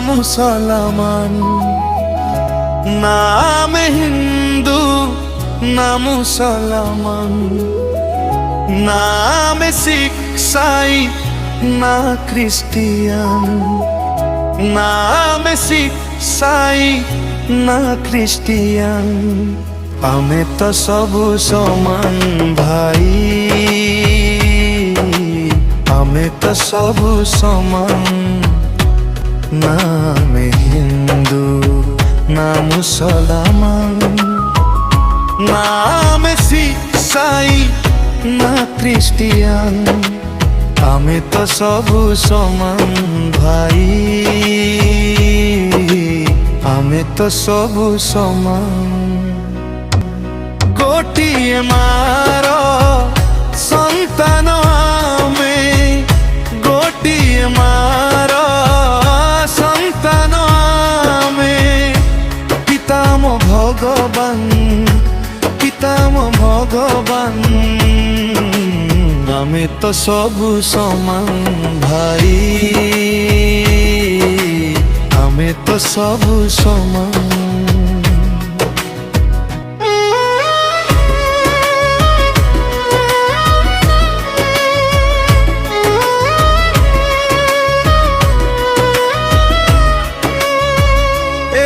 মুসলমান, না আমি হিন্দু না মুসলমান, না আমি শিখ সাই না খ্রিস্টিয়ান, না আমি শিখ সাই না খ্রিস্টিয়ান, আমি তো সবু সমান ভাই, আমি তো সবু সমান, না আমি হিন্দু না মুসলমান, না আমি শিখ সাই না খ্রিস্টিয়ান, আমি তো সবু সমান ভাই, আমি তো সবু সমান। গোটিয়ে মার সন্তান আমি, গোটিয়ে মার সন্তান আমি, পিতাম ভগবান পিতাম ভগবান, আমি তো সবু সমান ভাই, আমি তো সবু সমান।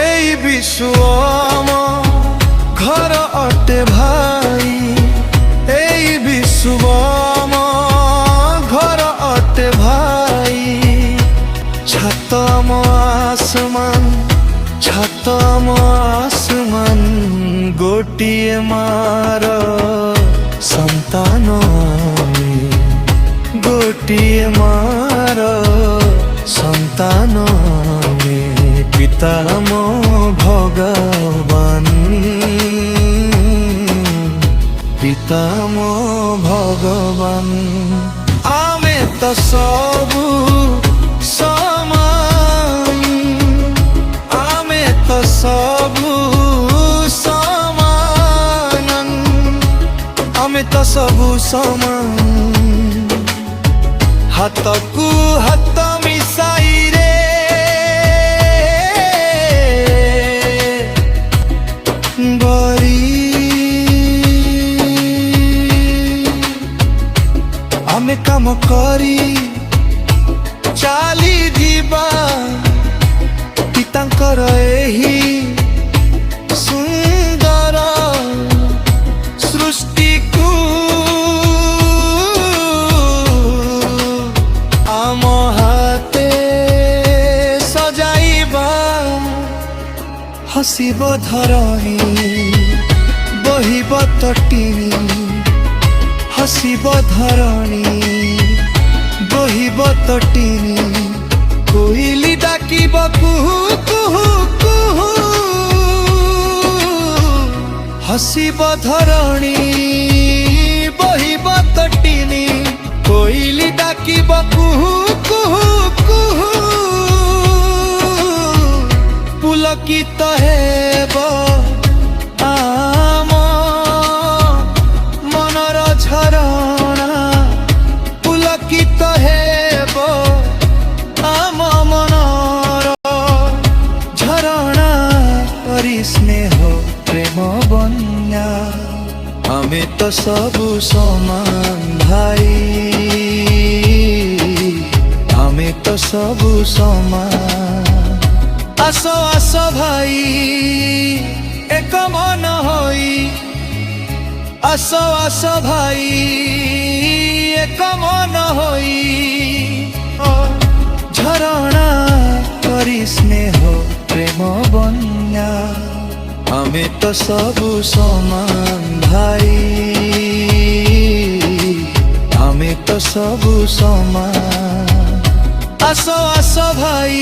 এই বিশ্ব ঘর অটে ভাই, এই বিশ্ব ঘর অটে ভাই, ছাতম আসমান ছাতম আসমান, গোটিয়ে মার সন্তান আমি, গোটিয়ে মার সন্তান আমি, পিতাম ভগবান পিতাম ভগবান, আমি তো সবু সমান, আমি তো সবু সমান, আমি তো সবু সমান, হাতকু হাত মিশাই রে বরি, আমি কাম করি চালি ଯିବା ପିତାଙ୍କର ଏହି ସୁନ୍ଦର ସୃଷ୍ଟିକୁ, ଆମ ହାତେ ସଜାଇବା, ହସିବ ଧରଣୀ ବହିବ ତଟିନୀ, ହସିବ ଧରଣୀ বহিব তটিনী, কোইলি ডাকিব কুহু কুহু কুহু, হসিব ধরণী বহিব তটিনী, কোইলি ডাকিব কুহু কুহু কুহু, পুলকিত হেব আম মনর ঝরଣା, পুলকিত হেব আম মনর ঝরଣା, করি স্নেহ প্রেম বন্যা, আমি তো সবু সমান ভাই, আমি তো সবু সমান। আস আস ভাই এক মন হই, আস আস ভাই এক মন হই, ঝরଣା করি স্নেহ প্রেম বন্যা, আমি তো সবু সমান ভাই, আমি তো সবু সমান। আস আস ভাই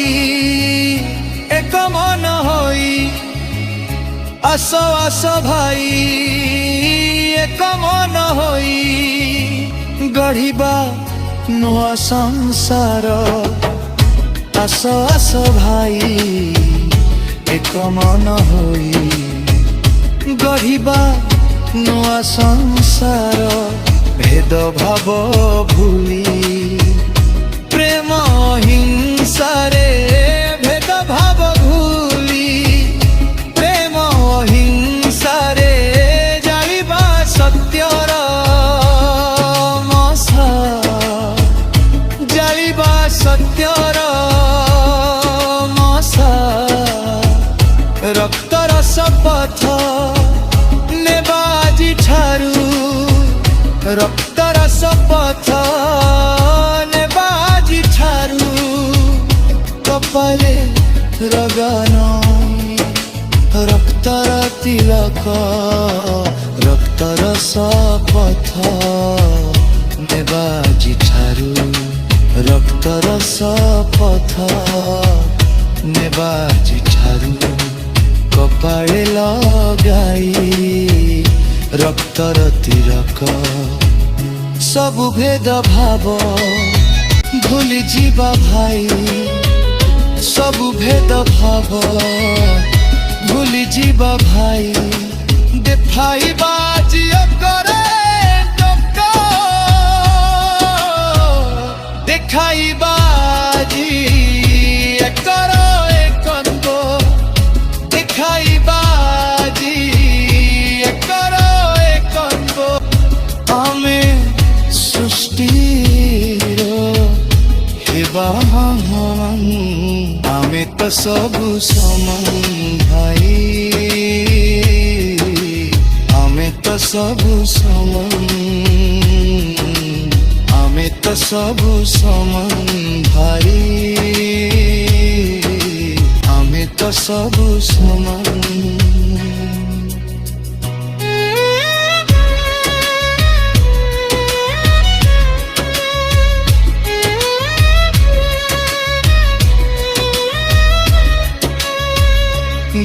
এক মন হই, আস আস ভাই এক মন হই, গঢ়িবা নূଆ সংসার, আস আস ভাই এক মন হই, গঢ়িবা নূଆ সংসার, ভেদভাব ভুলি প্রেম হিংসারে ভেদভাব ନେବାଜି ଠାରୁ ରକ୍ତର ଶପଥ ନେବାଜି ଠାରୁ କପାଳେ ରଗନ ରକ୍ତର ତିଲକ ରକ୍ତର ଶପଥ ନେବାଜି ଠାରୁ ରକ୍ତର ଶପଥ ନେବାଜି ଠାରୁ କପାଳେ ଲଗାଇ ରକ୍ତର ତିଲକ ସବୁ ଭେଦ ଭାବ ଭୁଲି ଯିବା ଭାଇ ସବୁ ଭେଦ ଭାବ ଭୁଲି ଯିବା ଭାଇ ଦେଖାଇବା ଜିଅ କରେ ଦେଖାଇବା ଜିଅ କର ଏକନ୍ଦ ଦେଖାଇବା ଜିଅ କର ଏକନ୍ଦ ଆମେ ସୃଷ୍ଟିର ହେବା ଆମେ ତ ସବୁ ସମାନ ଭାଇ ଆମେ ତ ସବୁ ସମାନ ଆମେ ତ ସବୁ ସମାନ ଭାଇ ଆମେ ତ ସବୁ ସମାନ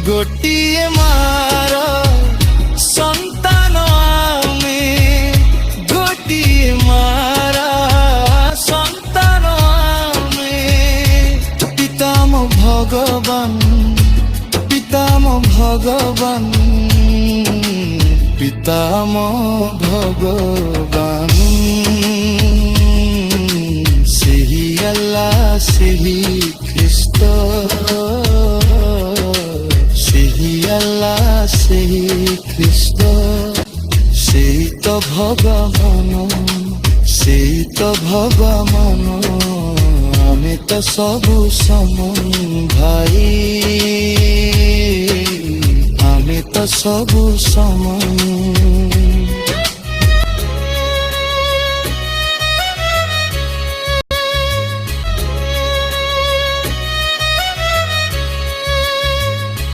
ଗୋଟିଏ ମାର ସନ୍ତାନ ଆମେ ଗୋଟିଏ ମାର ସନ୍ତାନ ଆମେ ପିତାମ ଭଗବାନ ପିତାମ ଭଗବାନ ପିତାମ ଭଗବାନ ସେହି ଆଲ୍ଲା ସେହି ଖ୍ରୀଷ୍ଟ আল্লাহ সেই খ্রিস্ট সেই তো ভগবান সেই তো ভগবান আমি তো সবু সমান ভাই আমি তো সবু সমান